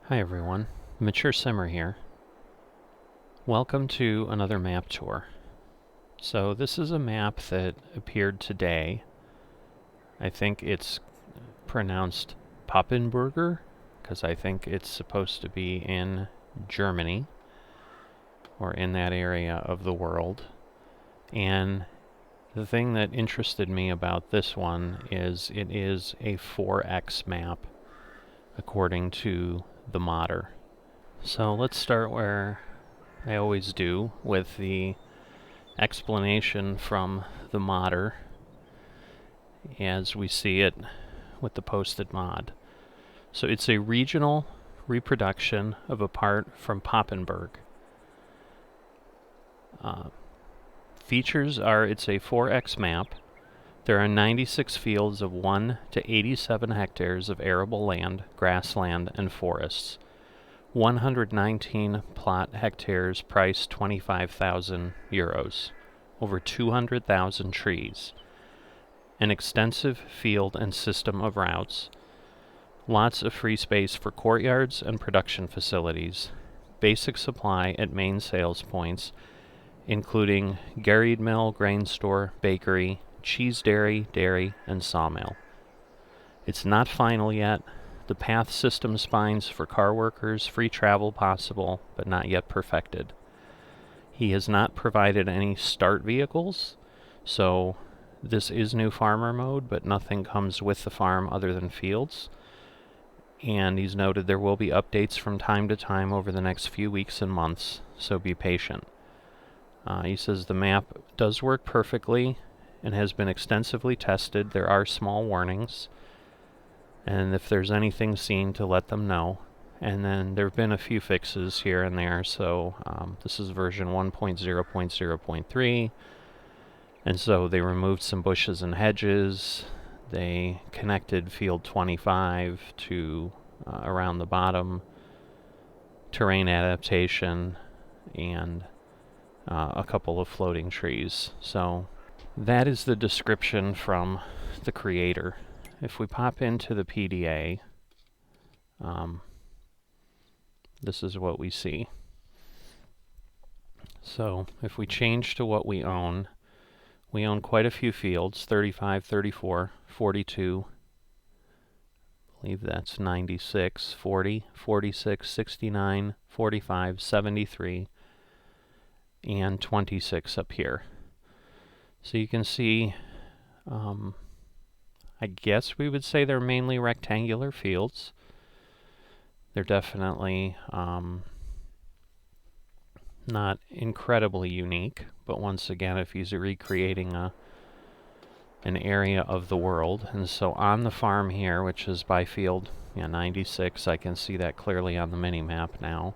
Hi everyone, Mature Simmer here. Welcome to another map tour. So this is a map that appeared today. I think it's pronounced Papenburger, because I think it's supposed to be in Germany, or in that area of the world. And the thing that interested me about this one is it is a 4x map, according to the modder. So let's start where I always do, with the explanation from the modder as we see it with the posted mod. So it's a regional reproduction of a part from Papenburger. Features are it's a 4x map. There are 96 fields of 1 to 87 hectares of arable land, grassland, and forests. 119 plot hectares, price 25,000 euros. Over 200,000 trees. An extensive field and system of routes. Lots of free space for courtyards and production facilities. Basic supply at main sales points, including Garried Mill, grain store, bakery, cheese dairy, and sawmill. It's not final yet. The path system spines for car workers, free travel possible, but not yet perfected. He has not provided any start vehicles, so this is new farmer mode, but nothing comes with the farm other than fields. And he's noted there will be updates from time to time over the next few weeks and months, so be patient. He says the map does work perfectly and has been extensively tested. There are small warnings, and if there's anything seen, to let them know. And then there have been a few fixes here and there, so this is version 1.0.0.3, and so they removed some bushes and hedges. They connected field 25 to around the bottom, terrain adaptation, and a couple of floating trees. So that is the description from the creator. If we pop into the PDA, this is what we see. So if we change to what we own quite a few fields, 35, 34, 42, I believe that's 96, 40, 46, 69, 45, 73, and 26 up here. So you can see, I guess we would say they're mainly rectangular fields. They're definitely not incredibly unique, but once again, if he's recreating an area of the world. And so on the farm here, which is by field 96, I can see that clearly on the mini map now.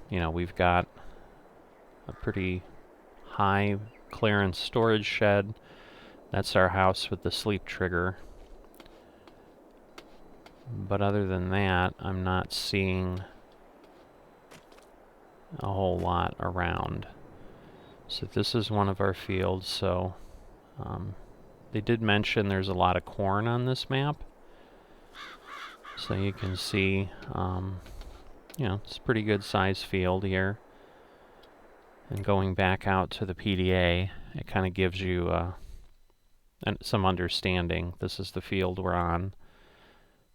We've got a pretty high clearance storage shed. That's our house with the sleep trigger. But other than that, I'm not seeing a whole lot around. So this is one of our fields. So they did mention there's a lot of corn on this map. So you can see, it's a pretty good size field here. And going back out to the PDA, it kind of gives you some understanding. This is the field we're on.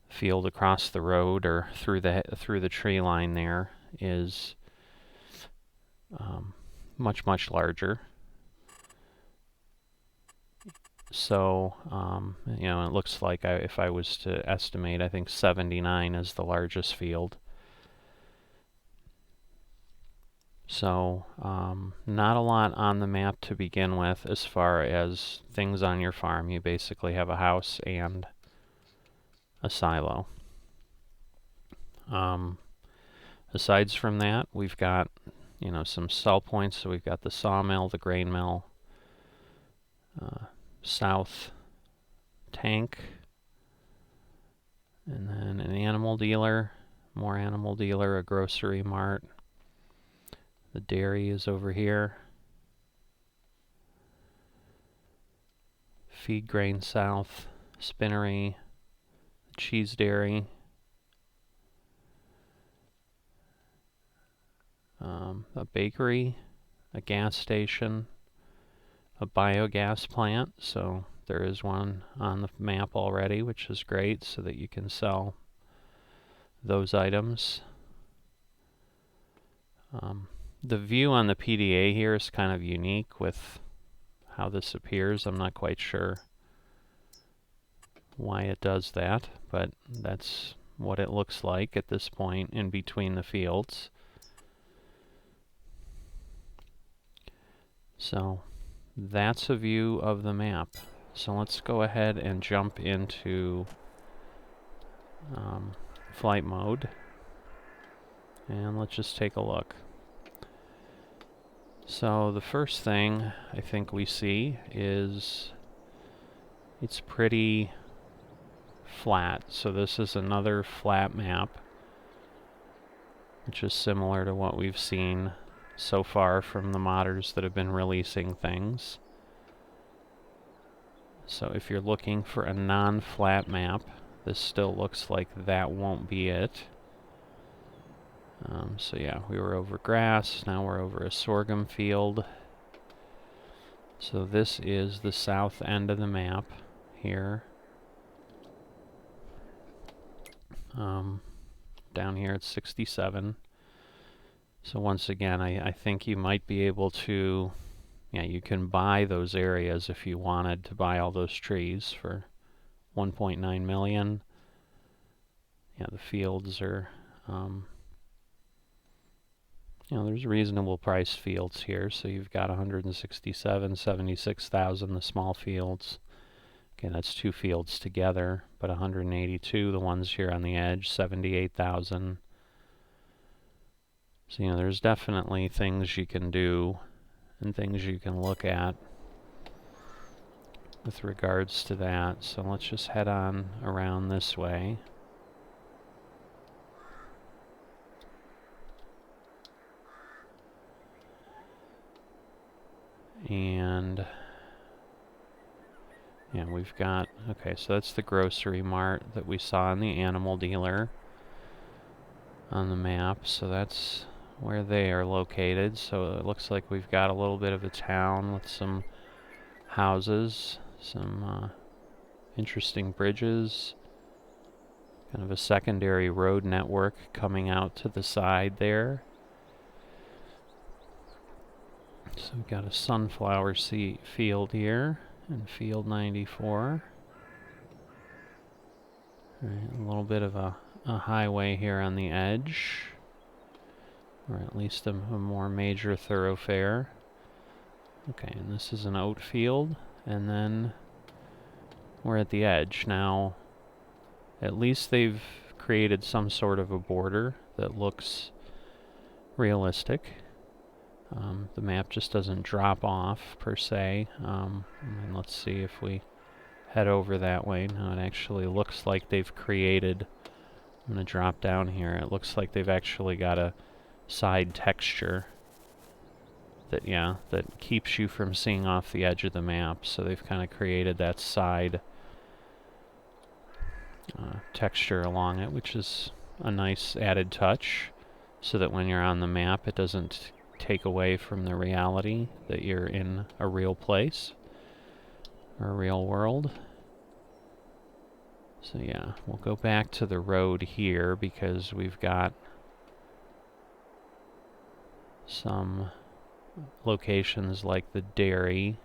Field across the road or through the tree line there is much larger. So it looks like if I was to estimate, I think 79 is the largest field. So not a lot on the map to begin with as far as things on your farm. You basically have a house and a silo. Aside from that, we've got some sell points. So we've got the sawmill, the grain mill, south tank, and then an animal dealer, more animal dealer, a grocery mart. The dairy is over here. Feed grain south, spinnery, cheese dairy, a bakery, a gas station, a biogas plant. So there is one on the map already, which is great, so that you can sell those items. The view on the PDA here is kind of unique with how this appears. I'm not quite sure why it does that, but that's what it looks like at this point in between the fields. So that's a view of the map. So let's go ahead and jump into flight mode, and let's just take a look. So the first thing I think we see is it's pretty flat. So this is another flat map, which is similar to what we've seen so far from the modders that have been releasing things. So if you're looking for a non-flat map, this still looks like that won't be it. So yeah, we were over grass, now we're over a sorghum field. So this is the south end of the map here. Down here it's 67. So once again, I think you might be able to, yeah, you can buy those areas if you wanted to buy all those trees for 1.9 million. Yeah, the fields are, you know, there's reasonable price fields here. So you've got 167, 76,000, the small fields. Again, that's two fields together, but 182, the ones here on the edge, 78,000. So, you know, there's definitely things you can do and things you can look at with regards to that. So let's just head on around this way. And yeah, we've got, okay, so that's the grocery mart that we saw in the animal dealer on the map. So that's where they are located. So it looks like we've got a little bit of a town with some houses, some interesting bridges, kind of a secondary road network coming out to the side there. So we've got a sunflower field here in field 94. All right, a little bit of a highway here on the edge, or at least a more major thoroughfare. Okay, and this is an oat field, and then we're at the edge. Now, at least they've created some sort of a border that looks realistic. The map just doesn't drop off per se. And let's see if we head over that way. Now it actually looks like they've created, I'm going to drop down here, it looks like they've actually got a side texture that, yeah, that keeps you from seeing off the edge of the map. So they've kind of created that side texture along it, which is a nice added touch, so that when you're on the map it doesn't take away from the reality that you're in a real place or a real world. So yeah, we'll go back to the road here because we've got some locations like the dairy.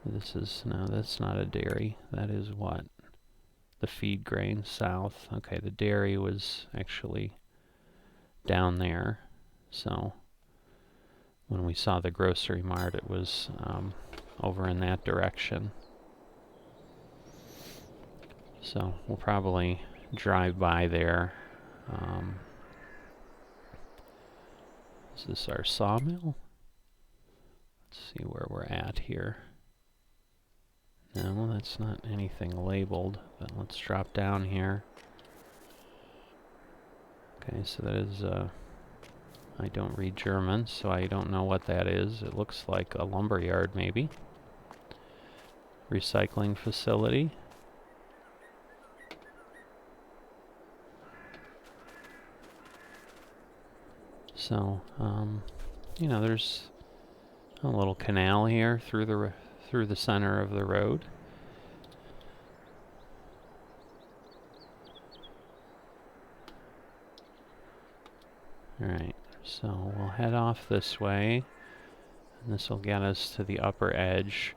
This is, no, that's not a dairy. That is what? The feed grain south. Okay, the dairy was actually down there. So when we saw the grocery mart, it was over in that direction. So we'll probably drive by there. Is this our sawmill? Let's see where we're at here. No, that's not anything labeled, but let's drop down here. Okay, so that is, I don't read German, so I don't know what that is. It looks like a lumber yard, maybe. Recycling facility. So, you know, there's a little canal here through the center of the road. Alright, so we'll head off this way, and this will get us to the upper edge.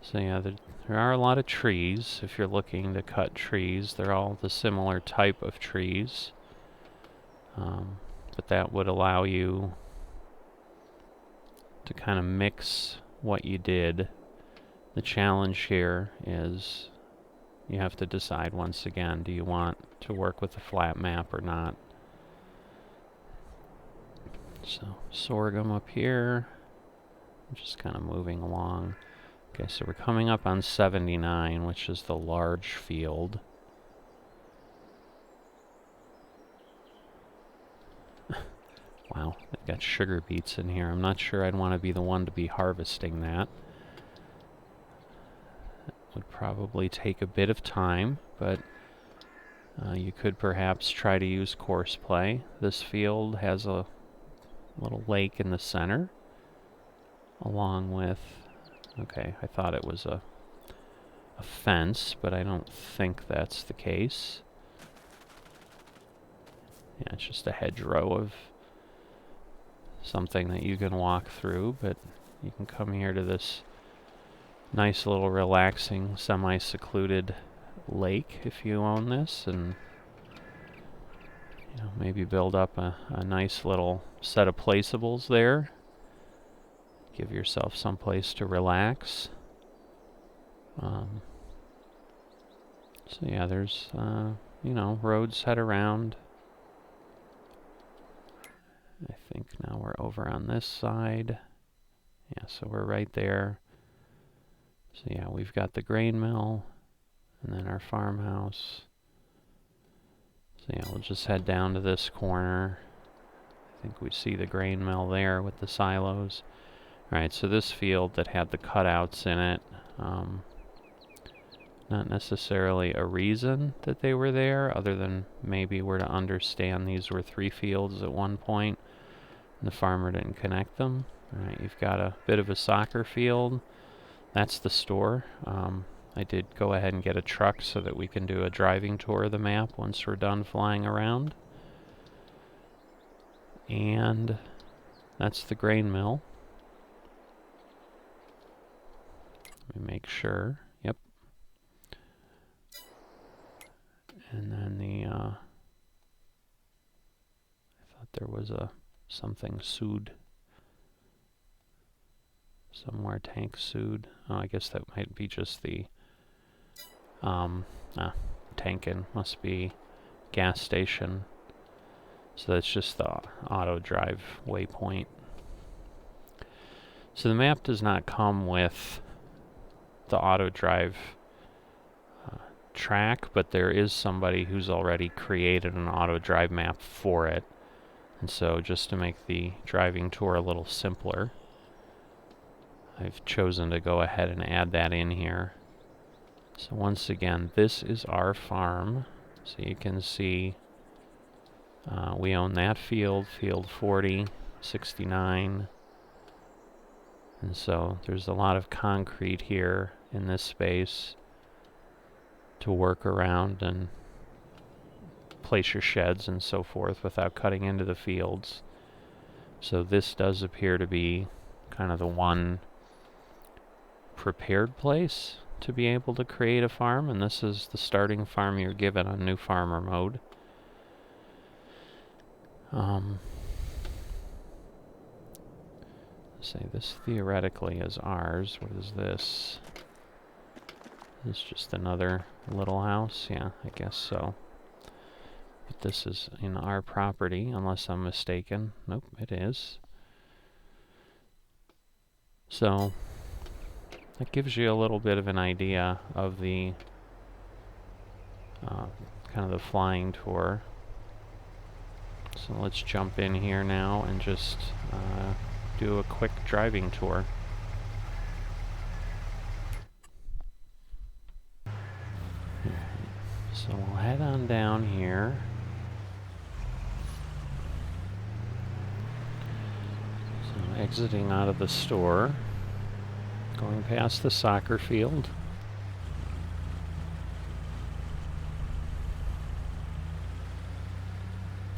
So yeah, there are a lot of trees. If you're looking to cut trees, they're all the similar type of trees. But that would allow you to kind of mix what you did. The challenge here is you have to decide once again, do you want to work with a flat map or not? So sorghum up here, just kind of moving along. Okay, so we're coming up on 79, which is the large field. Wow, they've got sugar beets in here. I'm not sure I'd want to be the one to be harvesting that. It would probably take a bit of time, but you could perhaps try to use course play. This field has a little lake in the center, along with, okay, I thought it was a fence, but I don't think that's the case. Yeah, it's just a hedgerow of something that you can walk through, but you can come here to this nice little relaxing, semi-secluded lake if you own this, and you know, maybe build up a nice little set of placeables there. Give yourself some place to relax. So yeah, there's you know, roads head around. I think now we're over on this side. Yeah, so we're right there. So yeah, we've got the grain mill and then our farmhouse. So yeah, we'll just head down to this corner. I think we see the grain mill there with the silos. Alright, so this field that had the cutouts in it, not necessarily a reason that they were there, other than maybe we're to understand these were 3 fields at one point, and the farmer didn't connect them. Alright, you've got a bit of a soccer field. That's the store. I did go ahead and get a truck so that we can do a driving tour of the map once we're done flying around. And that's the grain mill. Let me make sure. Yep. And then I thought there was something Sud. Somewhere tank Sud. Oh, I guess that might be just the Tankin must be gas station. So that's just the auto drive waypoint. So the map does not come with the auto drive track, but there is somebody who's already created an auto drive map for it. And so just to make the driving tour a little simpler, I've chosen to go ahead and add that in here. So once again, this is our farm. So you can see we own that field, field 40, 69. And so there's a lot of concrete here in this space to work around and place your sheds and so forth without cutting into the fields. So this does appear to be kind of the one prepared place to be able to create a farm, and this is the starting farm you're given on new farmer mode. Say this theoretically is ours. What is this? Is this just another little house? Yeah, I guess so. But this is in our property, unless I'm mistaken. Nope, it is. So that gives you a little bit of an idea of the kind of the flying tour. So let's jump in here now and just do a quick driving tour. So we'll head on down here. exiting out of the store, going past the soccer field.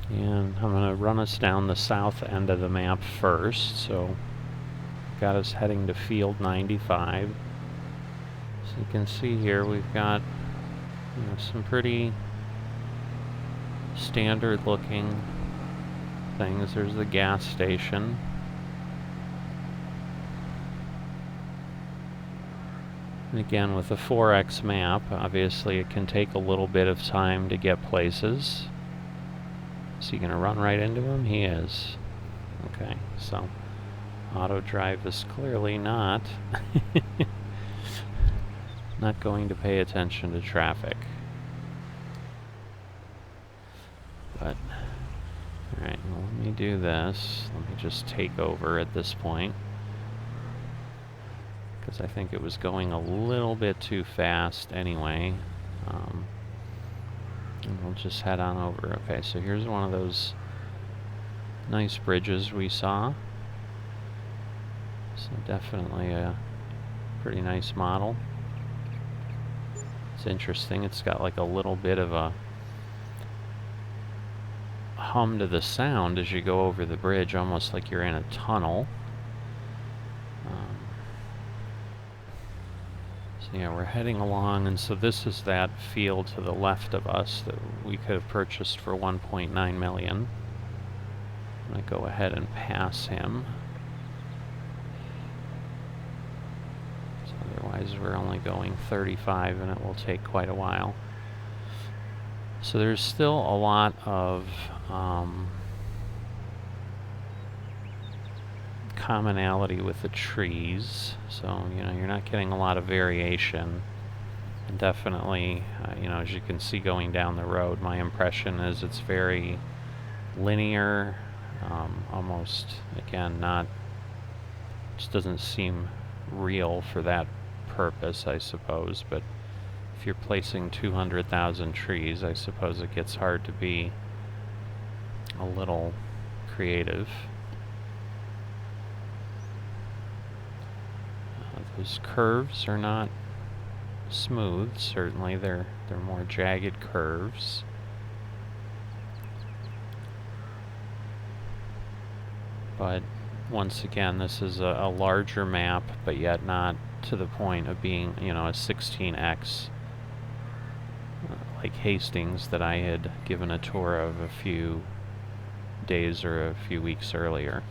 And I'm going to run us down the south end of the map first. So got us heading to field 95. So you can see here we've got some pretty standard looking things. There's the gas station. And again, with a 4X map, obviously it can take a little bit of time to get places. Is he going to run right into him? He is. Okay, so auto drive is clearly not not going to pay attention to traffic. But alright, well, let me do this. Let me just take over at this point, because I think it was going a little bit too fast anyway. And we'll just head on over. Okay, so here's one of those nice bridges we saw. So definitely a pretty nice model. It's interesting, it's got like a little bit of a hum to the sound as you go over the bridge, almost like you're in a tunnel. So yeah, we're heading along, and so this is that field to the left of us that we could have purchased for 1.9 million. I'm going to go ahead and pass him. So otherwise we're only going 35 and it will take quite a while. So there's still a lot of commonality with the trees, so you're not getting a lot of variation. And definitely, as you can see going down the road, my impression is it's very linear, almost, again, just doesn't seem real for that purpose, I suppose. But if you're placing 200,000 trees, I suppose it gets hard to be a little creative. Those curves are not smooth, certainly. They're more jagged curves. But once again, this is a larger map, but yet not to the point of being, a 16x like Hastings that I had given a tour of a few days or a few weeks earlier.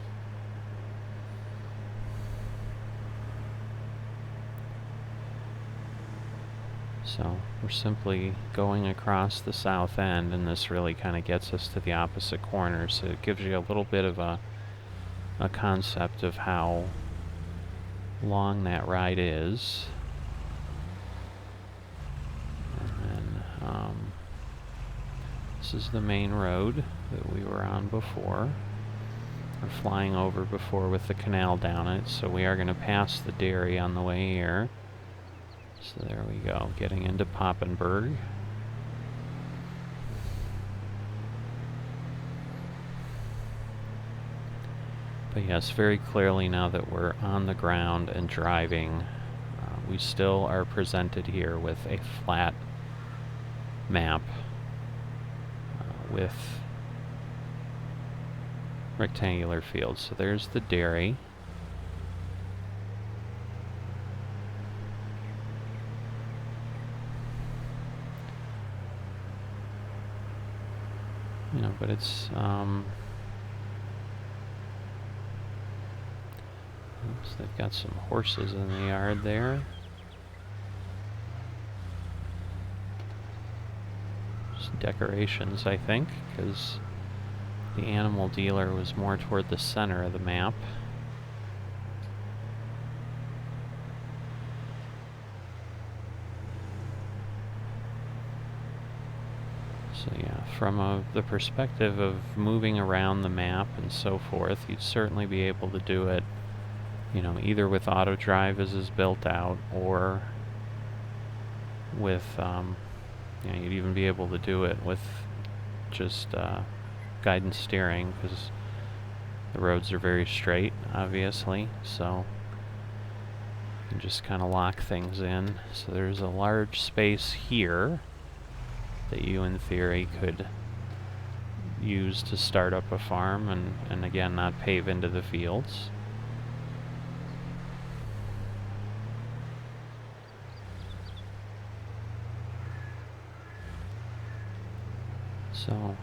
So we're simply going across the south end, and this really kind of gets us to the opposite corner, so it gives you a little bit of a concept of how long that ride is. And then this is the main road that we were on before, or flying over before, with the canal down it. So we are going to pass the dairy on the way here. So there we go, getting into Papenburger. But yes, very clearly now that we're on the ground and driving, we still are presented here with a flat map with rectangular fields. So there's the dairy. But it's oops, they've got some horses in the yard there. Just decorations, I think, because the animal dealer was more toward the center of the map. So yeah, from the perspective of moving around the map and so forth, you'd certainly be able to do it, either with auto drive as is built out, or with, you'd even be able to do it with just guidance steering, because The roads are very straight, obviously, so you can just kind of lock things in. So there's a large space here that you, in theory, could use to start up a farm and again, not pave into the fields. So,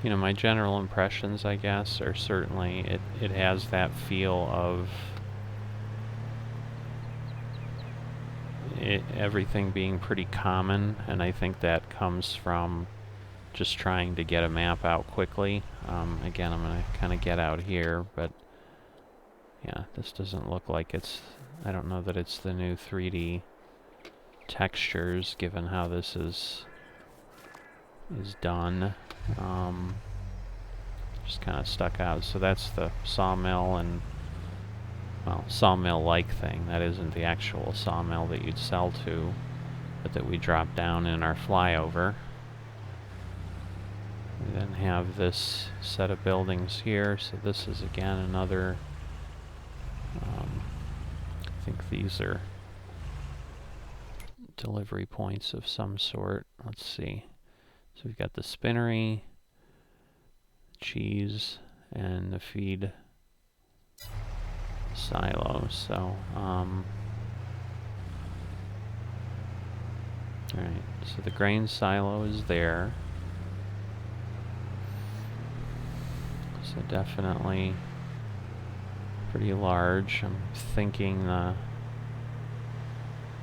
you know, my general impressions, I guess, are certainly it has that feel of everything being pretty common, and I think that comes from just trying to get a map out quickly. Again, I'm going to kind of get out here, but yeah, this doesn't look like it's, I don't know that it's the new 3D textures, given how this is done. Just kind of stuck out. So that's the sawmill and, well, sawmill-like thing. That isn't the actual sawmill that you'd sell to, but that we drop down in our flyover. We then have this set of buildings here. So this is again another, I think these are delivery points of some sort. Let's see. So we've got the spinnery, cheese, and the feed silo. So, alright, so the grain silo is there. So definitely pretty large. I'm thinking the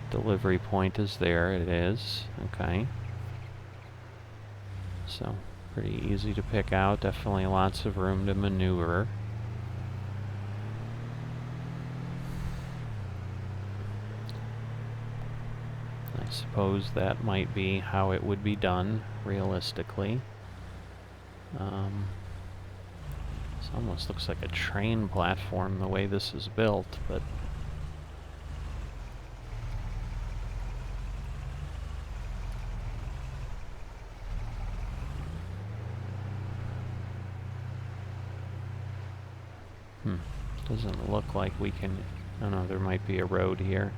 delivery point is there. It is. Okay. So pretty easy to pick out. Definitely lots of room to maneuver. I suppose that might be how it would be done realistically. This almost looks like a train platform the way this is built, but doesn't look like we can. Oh no, there might be a road here.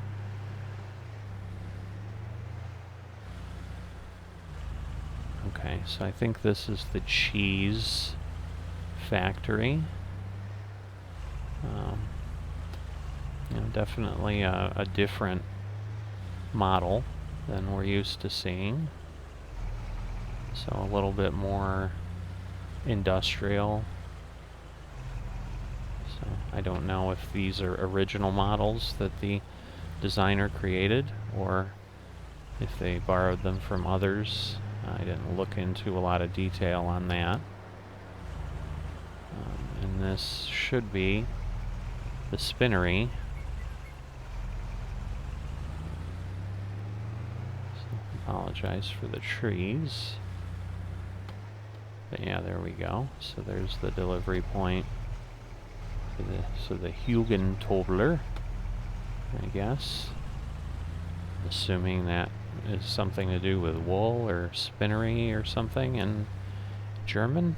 Okay, so I think this is the cheese factory. You know, definitely a different model than we're used to seeing. So a little bit more industrial. So I don't know if these are original models that the designer created or if they borrowed them from others. I didn't look into a lot of detail on that. And this should be the spinnery. So apologize for the trees. But yeah, there we go. So there's the delivery point. So the Hugentobler, I guess. Assuming that is something to do with wool or spinnery or something in German.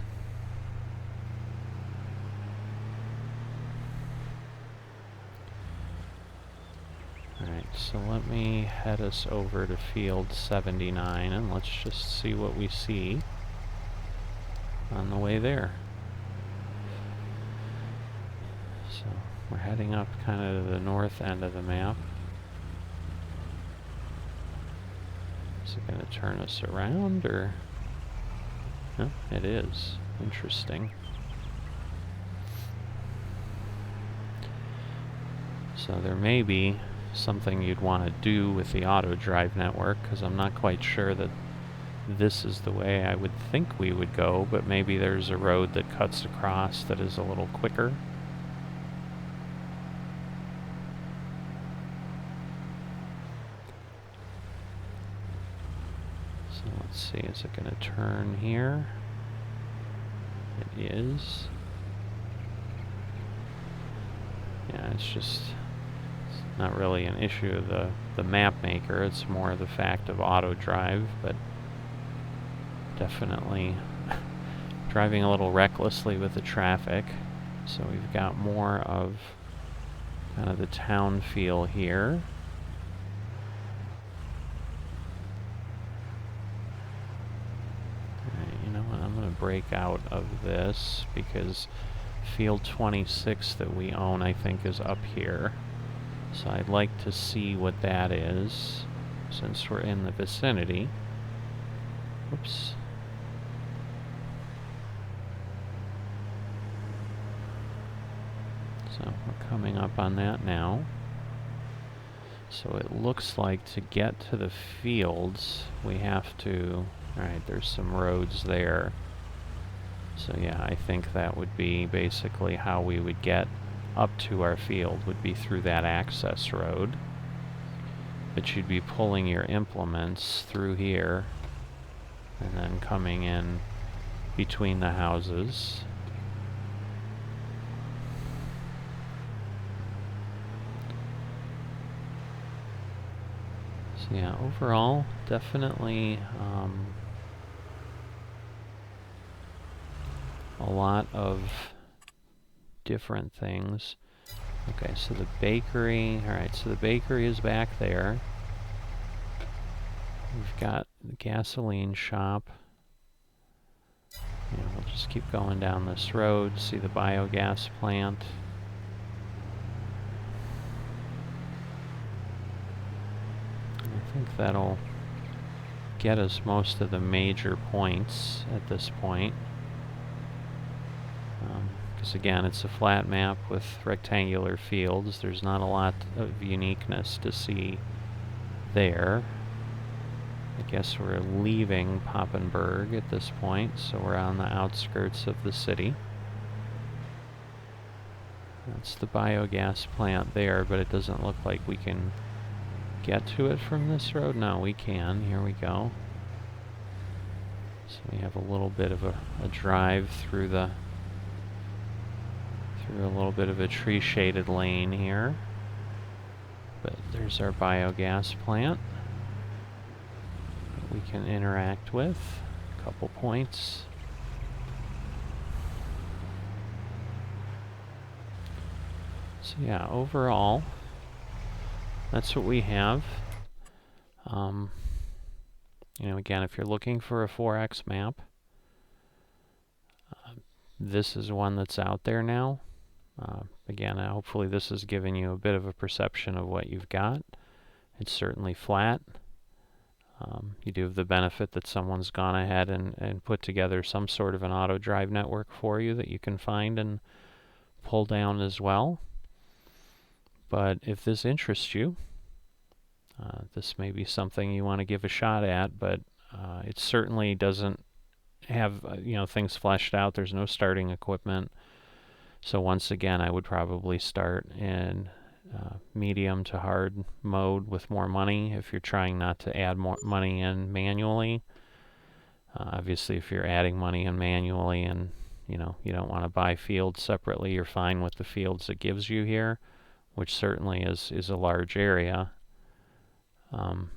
Alright, so let me head us over to field 79 and let's just see what we see on the way there. So we're heading up kind of to the north end of the map. Is it going to turn us around, or? No, it is. Interesting. So there may be something you'd want to do with the auto drive network, because I'm not quite sure that this is the way I would think we would go, but maybe there's a road that cuts across that is a little quicker. So let's see, is it going to turn here? It is. Yeah, it's just not really an issue of the map maker, it's more the fact of auto drive, but definitely driving a little recklessly with the traffic. So we've got more of kind of the town feel here. Alright, you know what? I'm going to break out of this because field 26 that we own, I think, is up here. So I'd like to see what that is since we're in the vicinity. Whoops. So we're coming up on that now. So it looks like to get to the fields, we have to... Alright, there's some roads there. So yeah, I think that would be basically how we would get up to our field, would be through that access road. But you'd be pulling your implements through here, and then coming in between the houses. So yeah, overall, definitely a lot of different things. Okay, so the bakery, alright, so the bakery is back there. We've got the gasoline shop. Yeah, we'll just keep going down this road, see the biogas plant. I think that'll get us most of the major points at this point. Because again, it's a flat map with rectangular fields. There's not a lot of uniqueness to see there. I guess we're leaving Papenburger at this point, so we're on the outskirts of the city. That's the biogas plant there, but it doesn't look like we can get to it from this road. No, we can. Here we go. So we have a little bit of a drive through a little bit of a tree-shaded lane here. But there's our biogas plant that we can interact with. A couple points. So yeah, overall, that's what we have. You know, again, if you're looking for a 4X map, this is one that's out there now. Again, hopefully this has given you a bit of a perception of what you've got. It's certainly flat. You do have the benefit that someone's gone ahead and put together some sort of an auto drive network for you that you can find and pull down as well. But if this interests you, this may be something you want to give a shot at, but it certainly doesn't have you know, things fleshed out. There's no starting equipment. So once again, I would probably start in medium to hard mode with more money if you're trying not to add more money in manually. Obviously, if you're adding money in manually and you know you don't want to buy fields separately, you're fine with the fields it gives you here, which certainly is a large area,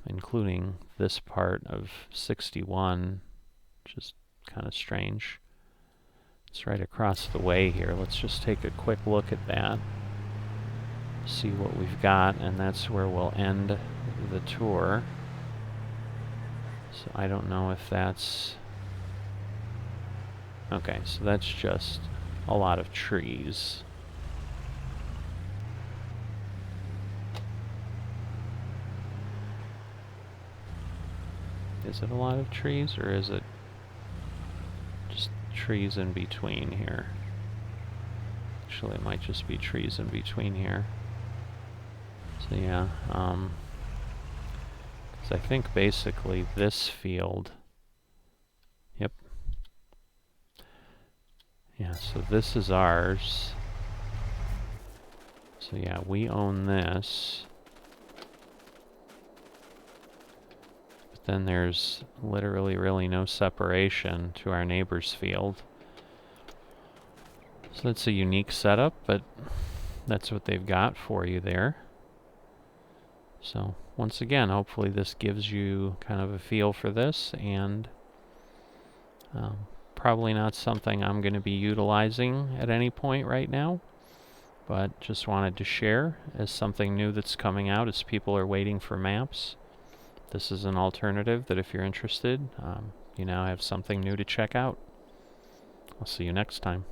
including this part of 61, which is kind of strange. It's right across the way here. Let's just take a quick look at that, see what we've got, and that's where we'll end the tour. So I don't know if that's... Okay, so that's just a lot of trees. Is it a lot of trees, or is it just trees in between here? Actually, it might just be trees in between here. So yeah, because I think basically this field, yep. Yeah, so this is ours. So yeah, we own this. But then there's literally really no separation to our neighbor's field. So that's a unique setup, but that's what they've got for you there. So once again, hopefully this gives you kind of a feel for this, and Probably not something I'm going to be utilizing at any point right now, but just wanted to share as something new that's coming out as people are waiting for maps. This is an alternative that if you're interested, you now have something new to check out. I'll see you next time.